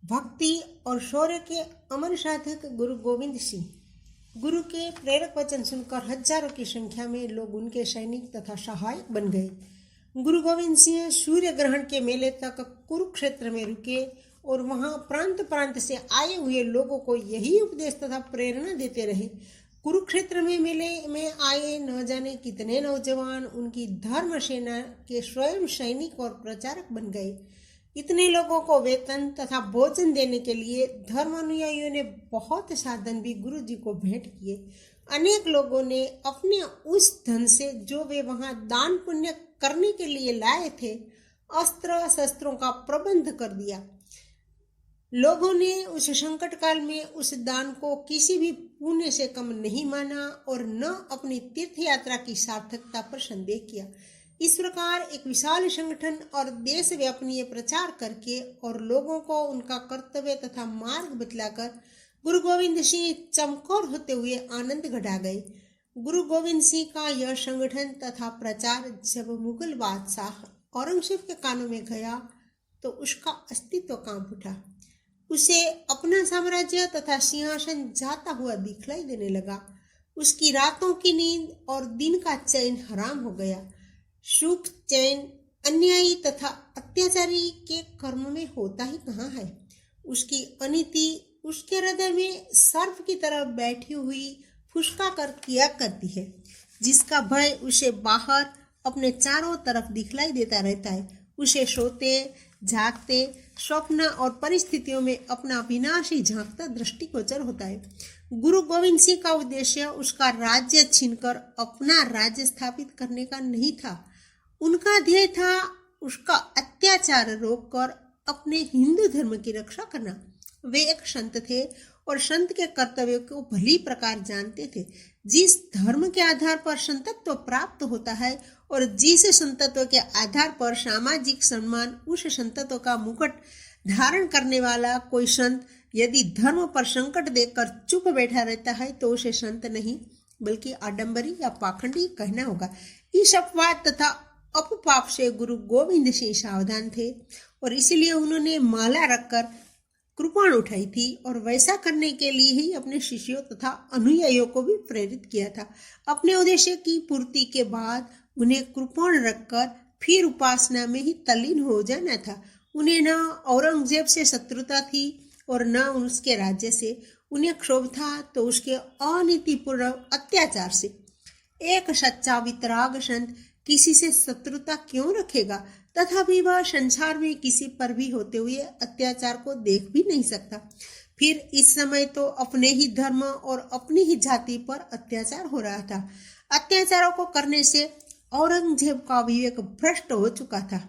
भक्ति और शौर्य के अमर साधक गुरु गोविंद सिंह। गुरु के प्रेरक वचन सुनकर हजारों की संख्या में लोग उनके सैनिक तथा सहायक बन गए। गुरु गोविंद सिंह सूर्य ग्रहण के मेले तक कुरुक्षेत्र में रुके और वहां प्रांत प्रांत से आए हुए लोगों को यही उपदेश तथा प्रेरणा देते रहे। कुरुक्षेत्र में मेले में आए न जाने कितने नौजवान उनकी धर्म सेना के स्वयं सैनिक और प्रचारक बन गए। इतने लोगों को वेतन तथा भोजन देने के लिए धर्मानुयायियों ने बहुत साधन भी गुरु जी को भेंट किए। अनेक लोगों ने अपने उस धन से जो वे वहां दान पुण्य करने के लिए लाए थे, अस्त्र शस्त्रों का प्रबंध कर दिया। लोगों ने उस संकट काल में उस दान को किसी भी पुण्य से कम नहीं माना और न अपनी तीर्थ यात्रा की सार्थकता पर संदेह किया। इस प्रकार एक विशाल संगठन और देशव्यापी प्रचार करके और लोगों को उनका कर्तव्य तथा मार्ग बतलाकर गुरु गोविंद सिंह चमकौर होते हुए आनंद घटा गए। गुरु गोविंद सिंह का यह संगठन तथा प्रचार जब मुगल बादशाह औरंगजेब के कानों में गया तो उसका अस्तित्व कांप उठा। उसे अपना साम्राज्य तथा सिंहासन जाता हुआ दिखलाई देने लगा। उसकी रातों की नींद और दिन का चैन हराम हो गया। सुख चैन अन्यायी तथा अत्याचारी के कर्म में होता ही कहाँ है। उसकी अनीति उसके हृदय में सर्प की तरह बैठी हुई फुसका कर किया करती है, जिसका भय उसे बाहर अपने चारों तरफ दिखलाई देता रहता है। उसे सोते जागते स्वप्न और परिस्थितियों में अपना विनाशी झांकता दृष्टिगोचर होता है। गुरु गोविंद सिंह का उद्देश्य उसका राज्य छीनकर अपना राज्य स्थापित करने का नहीं था। उनका ध्येय था उसका अत्याचार रोककर अपने हिंदू धर्म की रक्षा करना। वे एक संत थे और संत के कर्तव्यों को भली प्रकार जानते थे। जिस धर्म के आधार पर संतत्व प्राप्त होता है और जिस संतत्व के आधार पर सामाजिक सम्मान, उस संतत्व का मुकुट धारण करने वाला कोई संत यदि धर्म पर संकट देकर चुप बैठा रहता है तो उसे संत नहीं बल्कि आडंबरी या पाखंडी कहना होगा। इस अपवाद तथा अपपाप से गुरु गोविंद सिंह सावधान थे और इसीलिए उन्होंने माला रखकर कृपाण उठाई थी और वैसा करने के लिए ही अपने शिष्यों तथा अनुयायियों को भी प्रेरित किया था। अपने उद्देश्य की पूर्ति के बाद उन्हें कृपाण रखकर फिर उपासना में ही तल्लीन हो जाना था। उन्हें न औरंगजेब से शत्रुता थी और न उसके राज्य से। उन्हें क्षोभ था तो उसके अनीतिपूर्ण अत्याचार से। एक सच्चा वितराग संत किसी से शत्रुता क्यों रखेगा, तथापि वह संसार में किसी पर भी होते हुए अत्याचार को देख भी नहीं सकता। फिर इस समय तो अपने ही धर्म और अपनी ही जाति पर अत्याचार हो रहा था। अत्याचारों को करने से औरंगजेब का विवेक भ्रष्ट हो चुका था।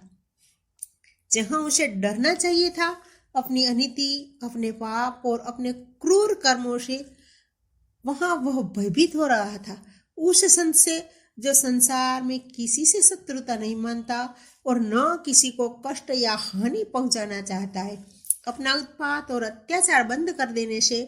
जहां उसे डरना चाहिए था अपनी अनीति, अपने पाप और अपने क्रूर कर्मों से, वहां वह भयभीत हो रहा था। उस संत से जो संसार में किसी से शत्रुता नहीं मानता और न किसी को कष्ट या हानि पहुंचाना चाहता है। अपना उत्पात और अत्याचार बंद कर देने से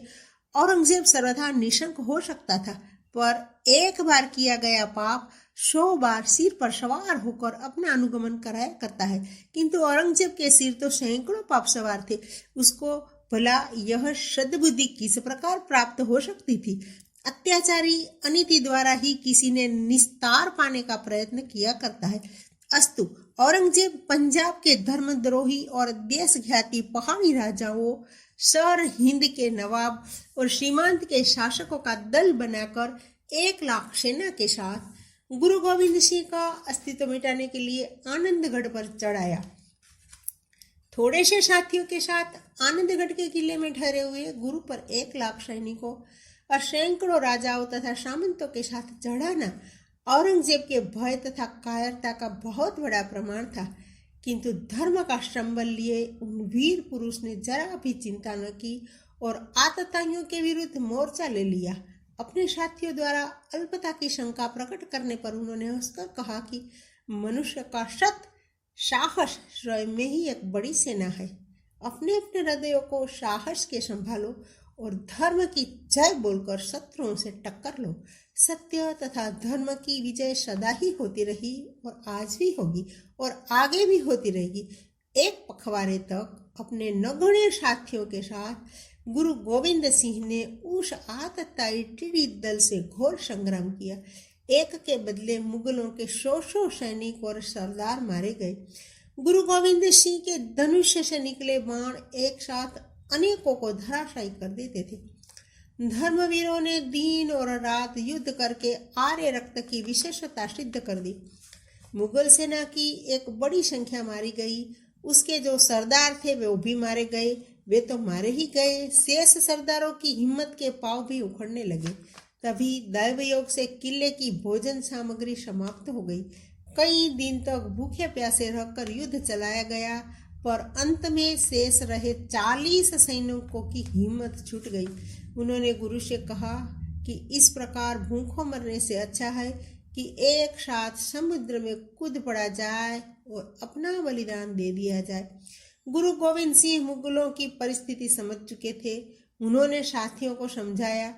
औरंगजेब सर्वथा निशंक हो सकता था, पर एक बार किया गया पाप 100 बार सिर पर सवार होकर अपना अनुगमन कराया करता है। किंतु औरंगजेब के सिर तो सैकड़ों पाप सवार थे। उसको भला यह सद्बुद्धि किस प्रकार प्राप्त हो सकती थी। अत्याचारी अनीति द्वारा ही किसी ने निस्तार पाने का प्रयत्न किया करता है। अस्तु, औरंगजेब पंजाब के धर्मद्रोही और देशघाती पहाड़ी राजाओं, सर हिंद के नवाब और सीमांत के शासकों का दल बनाकर 1 लाख सेना के साथ गुरु गोविंद सिंह का अस्तित्व मिटाने के लिए आनंदगढ़ पर चढ़ाया। थोड़े से साथियों के साथ आनंदगढ़ के किले में ठहरे हुए गुरु पर 1 लाख सैनिकों और सैकड़ों राजाओं तथा सामंतों के साथ चढ़ाना औरंगजेब के भय तथा कायरता का बहुत बड़ा प्रमाण था। किंतु धर्म का संबल लिए उन वीर पुरुष ने जरा भी चिंता न की और आतताइयों के विरुद्ध मोर्चा ले लिया। अपने साथियों द्वारा अल्पता की शंका प्रकट करने पर उन्होंने हंसकर कहा कि मनुष्य का सत साहस स्वयं में ही एक बड़ी सेना है। अपने अपने हृदयों को साहस के संभालो और धर्म की जय बोलकर शत्रुओं से टक्कर लो। सत्य तथा धर्म की विजय सदा ही होती रही और आज भी होगी और आगे भी होती रहेगी। एक पखवाड़े तक अपने नगण्य साथियों के साथ गुरु गोविंद सिंह ने उस आतताई टिड्डी दल से घोर संग्राम किया। एक के बदले मुगलों के 100 सैनिक और सरदार मारे गए। गुरु गोविंद सिंह के धनुष्य से निकले बाण एक साथ अनेकों को धराशायी कर देते थे। धर्मवीरों ने दिन और रात युद्ध करके आर्य रक्त की विशेषता सिद्ध कर दी। मुगल सेना की एक बड़ी संख्या मारी गई। उसके जो सरदार थे वे भी मारे गए। वे तो मारे ही गए, शेष सरदारों की हिम्मत के पांव भी उखड़ने लगे। तभी दैवयोग से किले की भोजन सामग्री समाप्त हो गई। कई दिन तक भूखे प्यासे रहकर युद्ध चलाया गया, पर अंत में शेष रहे 40 सैनिकों की हिम्मत छूट गई। उन्होंने गुरु से कहा कि इस प्रकार भूखों मरने से अच्छा है कि एक साथ समुद्र में कूद पड़ा जाए और अपना बलिदान दे दिया जाए। गुरु गोविंद सिंह मुगलों की परिस्थिति समझ चुके थे। उन्होंने साथियों को समझाया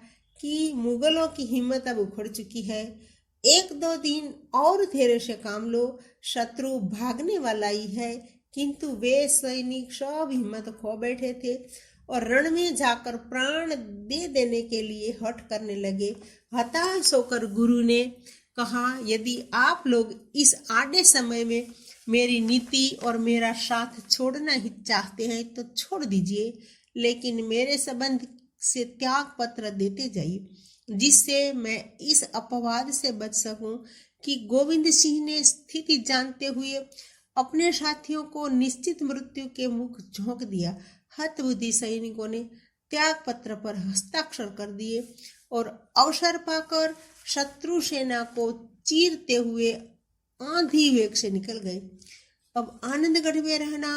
कि मुगलों की हिम्मत अब उखड़ चुकी है। 1-2 दिन और धैर्य से काम लो, शत्रु भागने वाला ही है। किंतु वे सैनिक सब हिम्मत खो बैठे थे और रण में जाकर प्राण दे देने के लिए हठ करने लगे। हताश होकर गुरु ने कहा, यदि आप लोग इस आड़े समय में मेरी नीति और मेरा साथ छोड़ना ही चाहते हैं तो छोड़ दीजिए, लेकिन मेरे संबंध से त्याग पत्र देते जाइए, जिससे मैं इस अपवाद से बच सकूं कि गोविंद सिंह ने स्थिति जानते हुए अपने साथियों को निश्चित मृत्यु के मुख झोंक दिया। हतबुद्धि सैनिकों ने त्याग पत्र पर हस्ताक्षर कर दिए और अवसर पाकर शत्रु सेना को चीरते हुए आंधी वेग से निकल गए। अब आनंदगढ़ में रहना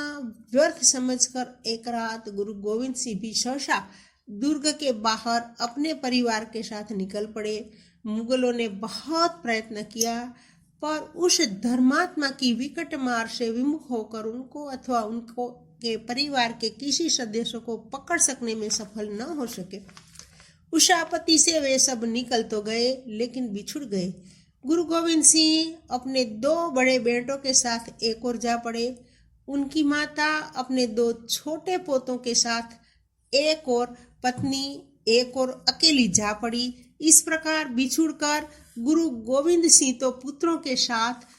व्यर्थ समझकर एक रात गुरु गोविंद सिंह भी सहसा दुर्ग के बाहर अपने परिवार के साथ निकल पड़े। मुगलों ने बहुत प्रयत्न किया, पर उस धर्मात्मा की विकट मार से विमुख होकर उनको अथवा उनको के परिवार के किसी सदस्य को पकड़ सकने में सफल न हो सके। उस आपत्ति से वे सब निकल तो गए, लेकिन बिछुड़ गए। गुरु गोविंद सिंह अपने 2 बड़े बेटों के साथ एक और जा पड़े। उनकी माता अपने 2 छोटे पोतों के साथ एक और पत्नी एक और अकेली जा पड़ी। इस प्रकार बिछुड़कर गुरु गोविंद सिंह तो पुत्रों के साथ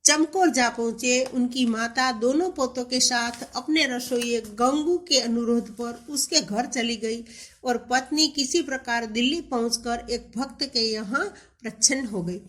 चमकौर जा पहुंचे। उनकी माता दोनों पोतों के साथ अपने रसोइये गंगू के अनुरोध पर उसके घर चली गई और पत्नी किसी प्रकार दिल्ली पहुंचकर एक भक्त के यहाँ प्रच्छन्न हो गई।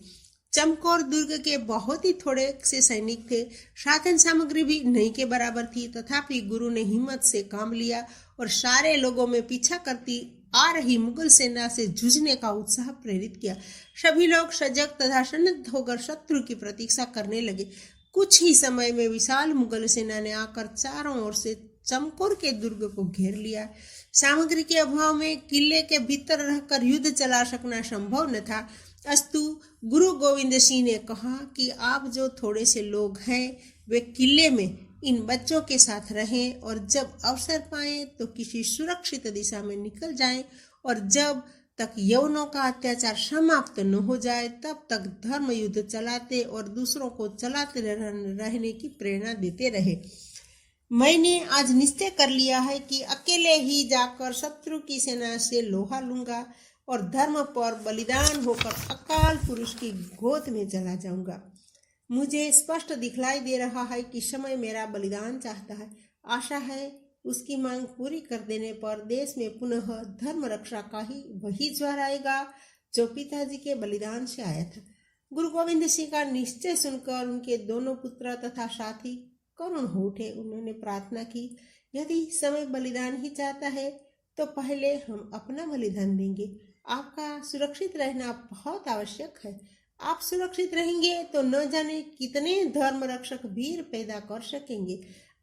चमकौर दुर्ग के बहुत ही थोड़े से सैनिक थे, साधन सामग्री भी नहीं के बराबर थी। तथापि गुरु ने हिम्मत से काम लिया और सारे लोगों में पीछा करती आ रही मुगल सेना से जूझने का उत्साह प्रेरित किया। सभी लोग सजग तथा सन्नद्ध होकर शत्रु की प्रतीक्षा करने लगे। कुछ ही समय में विशाल मुगल सेना ने आकर चारों ओर से चमकौर के दुर्ग को घेर लिया। सामग्री के अभाव में किले के भीतर रहकर युद्ध चला सकना संभव न था। अस्तु गुरु गोविंद सिंह ने कहा कि आप जो थोड़े से लोग हैं वे किले में इन बच्चों के साथ रहें और जब अवसर पाएं तो किसी सुरक्षित दिशा में निकल जाएं और जब तक यवनों का अत्याचार समाप्त न हो जाए तब तक धर्म युद्ध चलाते और दूसरों को चलाते रहने की प्रेरणा देते रहे। मैंने आज निश्चय कर लिया है कि अकेले ही जाकर शत्रु की सेना से लोहा लूंगा और धर्म पर बलिदान होकर अकाल पुरुष की गोद में चला जाऊंगा। मुझे स्पष्ट दिखलाई दे रहा है कि समय मेरा बलिदान चाहता है। आशा है उसकी मांग पूरी कर देने पर देश में पुनः धर्म रक्षा का ही वही ज्वार आएगा जो पिताजी के बलिदान से आया था। गुरु गोविंद सिंह का निश्चय सुनकर उनके दोनों पुत्र तथा साथी करुण हो उठे। उन्होंने प्रार्थना की, यदि समय बलिदान ही चाहता है तो पहले हम अपना बलिदान देंगे। आपका सुरक्षित रहना बहुत आवश्यक है। आप सुरक्षित रहेंगे तो न जाने कितने धर्म रक्षक वीर पैदा कर सकेंगे।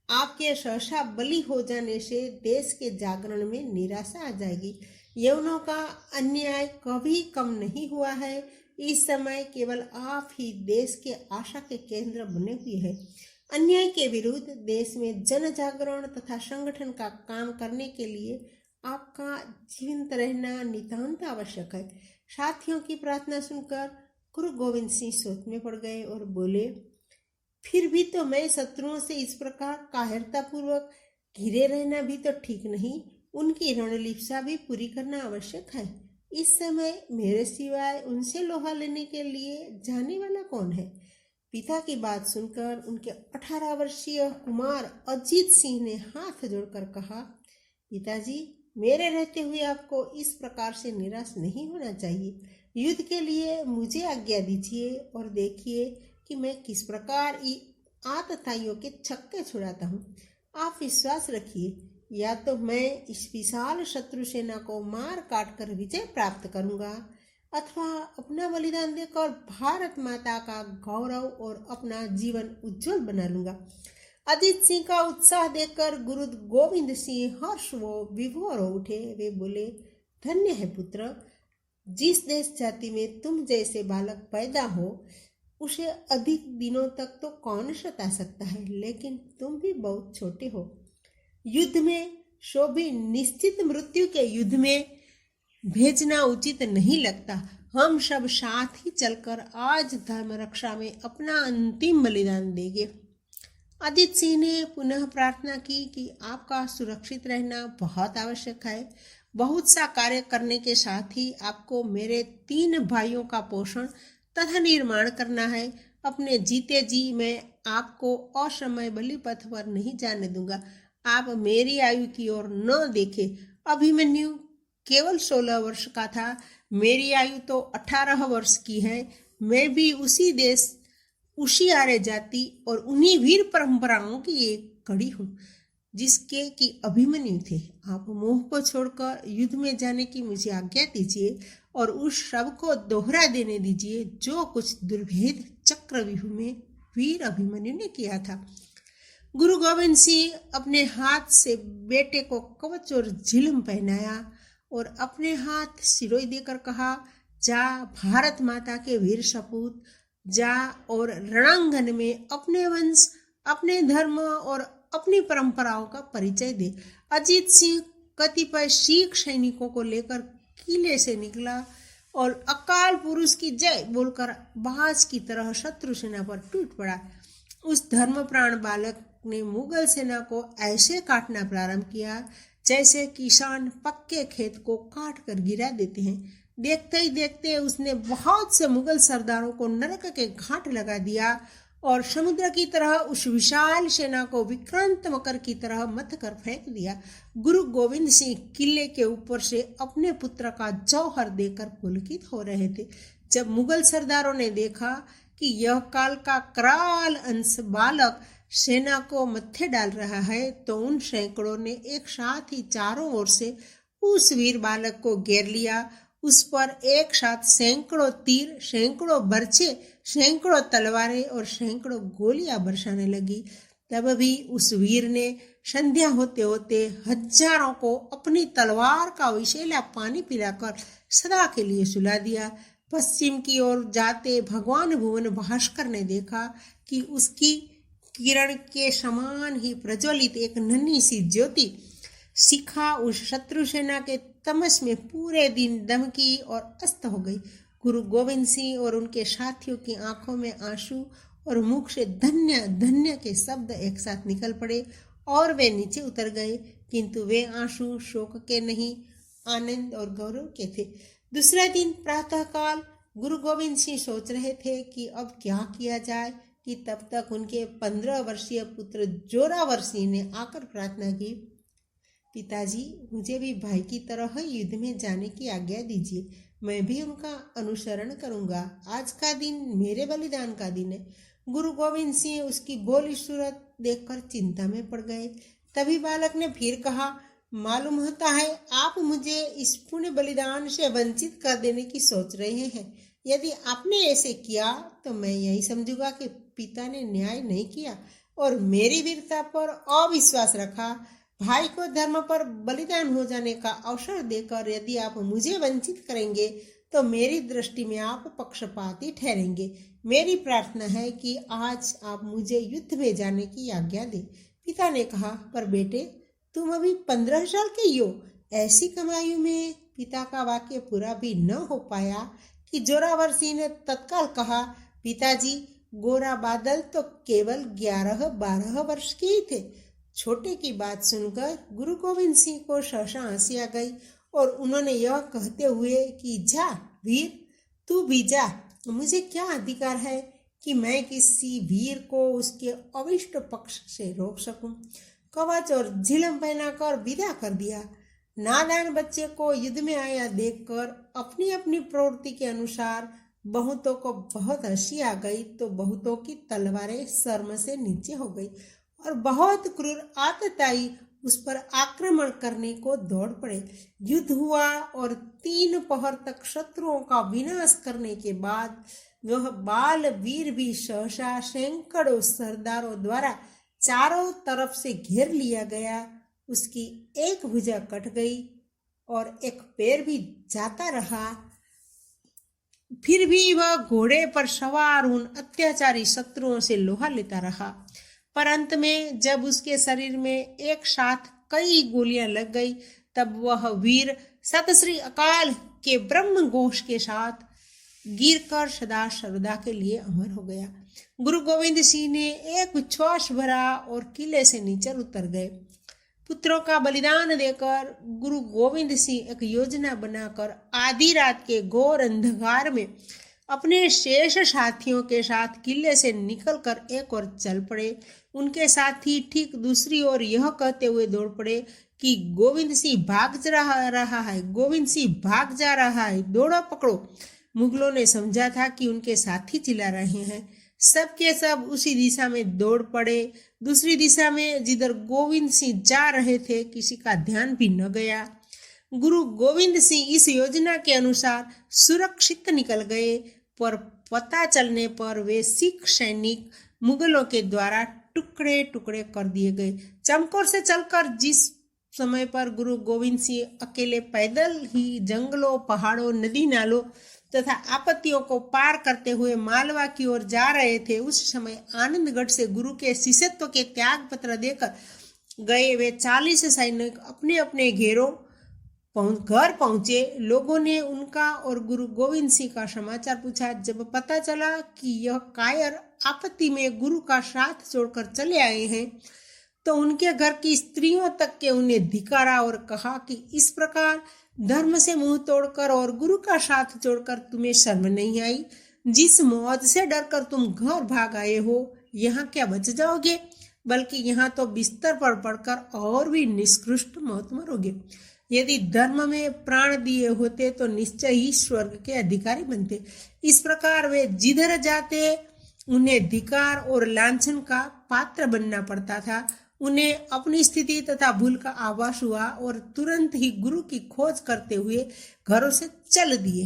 आपके सहसा बलि हो जाने से देश के जागरण में निराशा आ जाएगी। यवनों का अन्याय कभी कम नहीं हुआ है। इस समय केवल आप ही देश के आशा के केंद्र बने हुए हैं। अन्याय के विरुद्ध देश में जन जागरण तथा संगठन का काम करने के लिए आपका जीवंत रहना नितांत आवश्यक है। साथियों की प्रार्थना सुनकर गुरु गोविंद सिंह सोच में पड़ गए और बोले, फिर भी तो मैं शत्रुओं से इस प्रकार कायरता पूर्वक घिरे रहना भी तो ठीक नहीं, उनकी रणलिप्सा भी पूरी करना आवश्यक है। इस समय मेरे सिवाय उनसे लोहा लेने के लिए जाने वाला कौन है? पिता की बात सुनकर उनके 18 वर्षीय कुमार अजीत सिंह ने हाथ जोड़कर कहा, पिताजी, मेरे रहते हुए आपको इस प्रकार से निराश नहीं होना चाहिए। युद्ध के लिए मुझे आज्ञा दीजिए और देखिए कि मैं किस प्रकार आतताइयों के छक्के छुड़ाता हूँ। आप विश्वास रखिए, या तो मैं इस विशाल शत्रु सेना को मार काट कर विजय प्राप्त करूंगा, अथवा अपना बलिदान देकर भारत माता का गौरव और अपना जीवन उज्जवल बना लूंगा। अजीत सिंह का उत्साह देखकर गुरु गोविंद सिंह हर्ष विभोर हो उठे। वे बोले, धन्य है पुत्र, जिस देश जाति में तुम जैसे बालक पैदा हो उसे अधिक दिनों तक तो कौन सता सकता है, लेकिन तुम भी बहुत छोटे हो। युद्ध में सो भी निश्चित मृत्यु के युद्ध में भेजना उचित नहीं लगता। हम सब साथ ही चलकर आज धर्म रक्षा में अपना अंतिम बलिदान देंगे। अजीत सिंह ने पुनः प्रार्थना की कि आपका सुरक्षित रहना बहुत आवश्यक है। बहुत सा कार्य करने के साथ ही आपको मेरे 3 भाइयों का पोषण तथा निर्माण करना है। अपने जीते जी मैं आपको असमय बलि पथ पर नहीं जाने दूंगा। आप मेरी आयु की ओर न देखे। अभिमन्यु केवल 16 वर्ष का था, मेरी आयु तो 18 वर्ष की है। मैं भी उसी देश, उसी आर्य जाति और उन्हीं वीर परंपराओं की एक कड़ी हूँ जिसके कि अभिमन्यु थे। आप मोह को छोड़कर युद्ध में जाने की मुझे आज्ञा दीजिए और उस सब को दोहरा देने दीजिए जो कुछ दुर्भेद चक्रव्यूह में वीर अभिमन्यु ने किया था। गुरु गोविंद सिंह अपने हाथ से बेटे को कवच और झिलम पहनाया और अपने हाथ सिरोई देकर कहा, जा भारत माता के वीर सपूत, जा और रणांगन में अपने वंश, अपने धर्म और अपनी परंपराओं का परिचय दे। अजीत सिंह कतिपय सिख सैनिकों को लेकर किले से निकला और अकाल पुरुष की जय बोलकर बाज की तरह शत्रु सेना पर टूट पड़ा। उस धर्मप्राण बालक ने मुगल सेना को ऐसे काटना प्रारंभ किया जैसे किसान पक्के खेत को काट कर गिरा देते हैं। देखते ही देखते उसने बहुत से मुगल सरदारों को नरक के घाट लगा दिया और समुद्र की तरह उस विशाल सेना को विक्रांत मकर की तरह मथ कर फेंक दिया। गुरु गोविंद सिंह किले के ऊपर से अपने पुत्र का जौहर देकर पुलकित हो रहे थे। जब मुगल सरदारों ने देखा कि यह काल का कराल अंश बालक सेना को मत्थे डाल रहा है, तो उन सैकड़ों ने एक साथ ही चारों ओर से उस वीर बालक को घेर लिया। उस पर एक साथ सैकड़ों तीर, सैकड़ों बर्छे, सैकड़ों तलवारें और सैकड़ों गोलियां बरसाने लगी। तब भी उस वीर ने संध्या होते होते हजारों को अपनी तलवार का विषैला पानी पिलाकर सदा के लिए सुला दिया। पश्चिम की ओर जाते भगवान भुवन भास्कर ने देखा कि उसकी किरण के समान ही प्रज्वलित एक नन्ही सी ज्योति शिखा उस शत्रु सेना के तमस में पूरे दिन दमकी और अस्त हो गई। गुरु गोविंद सिंह और उनके साथियों की आंखों में आंसू और मुख से धन्य धन्य के शब्द एक साथ निकल पड़े और वे नीचे उतर गए, किंतु वे आंसू शोक के नहीं, आनंद और गौरव के थे। दूसरे दिन प्रातःकाल गुरु गोविंद सिंह सोच रहे थे कि अब क्या किया जाए कि तब तक उनके 15 वर्षीय पुत्र जोरावर सिंह ने आकर प्रार्थना की, पिताजी, मुझे भी भाई की तरह युद्ध में जाने की आज्ञा दीजिए। मैं भी उनका अनुसरण करूंगा। आज का दिन मेरे बलिदान का दिन है। गुरु गोविंद सिंह उसकी भोली सूरत देखकर चिंता में पड़ गए। तभी बालक ने फिर कहा, मालूम होता है आप मुझे इस पुण्य बलिदान से वंचित कर देने की सोच रहे हैं। यदि आपने ऐसे किया तो मैं यही समझूंगा कि पिता ने न्याय नहीं किया और मेरी वीरता पर अविश्वास रखा। भाई को धर्म पर बलिदान हो जाने का अवसर देकर यदि आप मुझे वंचित करेंगे तो मेरी दृष्टि में आप पक्षपाती ठहरेंगे। मेरी प्रार्थना है कि आज आप मुझे युद्ध में जाने की आज्ञा दें। पिता ने कहा, पर बेटे, तुम अभी 15 साल के ही हो। ऐसी कम आयु में पिता का वाक्य पूरा भी न हो पाया कि जोरावर सिंह ने तत्काल कहा, पिताजी, गोरा बादल तो केवल 11-12 वर्ष के ही थे। छोटे की बात सुनकर गुरु गोविंद सिंह को सहसा हंसी आ गई और उन्होंने यह कहते हुए कि जा वीर, तू भी जा, मुझे क्या अधिकार है कि मैं किसी वीर को उसके अविष्ट पक्ष से रोक सकूं। कवच और झिलम पहनाकर विदा कर दिया। नादान बच्चे को युद्ध में आया देखकर अपनी अपनी प्रवृत्ति के अनुसार बहुतों को बहुत हंसी आ गई तो बहुतों की तलवारें शर्म से नीचे हो गई और बहुत क्रूर आतताई उस पर आक्रमण करने को दौड़ पड़े। युद्ध हुआ और 3 पहर तक शत्रुओं का विनाश करने के बाद वह बाल वीर भी सहसा सैकड़ों सरदारों द्वारा चारों तरफ से घेर लिया गया। उसकी एक भुजा कट गई और एक पैर भी जाता रहा। फिर भी वह घोड़े पर सवार उन अत्याचारी शत्रुओं से लोहा लेता रहा। पर अंत में जब उसके शरीर में एक साथ कई गोलियां लग गई तब वह वीर सत श्री अकाल के ब्रह्म घोष के साथ गिरकर सदा सर्वदा के लिए अमर हो गया। गुरु गोविंद सिंह ने एक उच्छ्वास भरा और किले से नीचे उतर गए। पुत्रों का बलिदान देकर गुरु गोविंद सिंह एक योजना बनाकर आधी रात के घोर अंधकार में अपने शेष साथियों के साथ किले से निकलकर एक ओर चल पड़े। उनके साथी ठीक दूसरी ओर यह कहते हुए दौड़ पड़े कि गोविंद सिंह भाग रहा है, गोविंद सिंह भाग जा रहा है, दौड़ो पकड़ो। मुगलों ने समझा था कि उनके साथी चिल्ला रहे हैं। सब के सब उसी दिशा में दौड़ पड़े। दूसरी दिशा में जिधर गोविंद सिंह जा रहे थे किसी का ध्यान भी न गया। गुरु गोविंद सिंह इस योजना के अनुसार सुरक्षित निकल गए, पर पता चलने पर वे सिख सैनिक मुगलों के द्वारा टुकड़े टुकड़े कर दिए गए। चमकौर से चलकर जिस समय पर गुरु गोविंद सिंह अकेले पैदल ही जंगलों, पहाड़ों, नदी नालों तथा आपत्तियों को पार करते हुए मालवा की ओर जा रहे थे, उस समय आनंदगढ़ से गुरु के शिष्यत्व के त्याग पत्र देकर गए वे 40 सैनिक अपने अपने घर पहुंचे। लोगों ने उनका और गुरु गोविंद सिंह का समाचार पूछा। जब पता चला कि यह कायर आपत्ति में गुरु का साथ छोड़कर चले आए हैं तो उनके घर की स्त्रियों तक के उन्हें धिक्कारा और कहा कि इस प्रकार धर्म से मुंह तोड़कर और गुरु का साथ छोड़कर तुम्हें शर्म नहीं आई? जिस मौत से डरकर तुम घर भाग आए हो, यहाँ क्या बच जाओगे, बल्कि यहाँ तो बिस्तर पर पड़कर और भी निष्कृष्ट मौत मरोगे। यदि धर्म में प्राण दिए होते तो निश्चय ही स्वर्ग के अधिकारी बनते। इस प्रकार वे जिधर जाते उन्हें धिक्कार और लांछन का पात्र बनना पड़ता था। उन्हें अपनी स्थिति तथा भूल का आभास हुआ और तुरंत ही गुरु की खोज करते हुए घरों से चल दिए।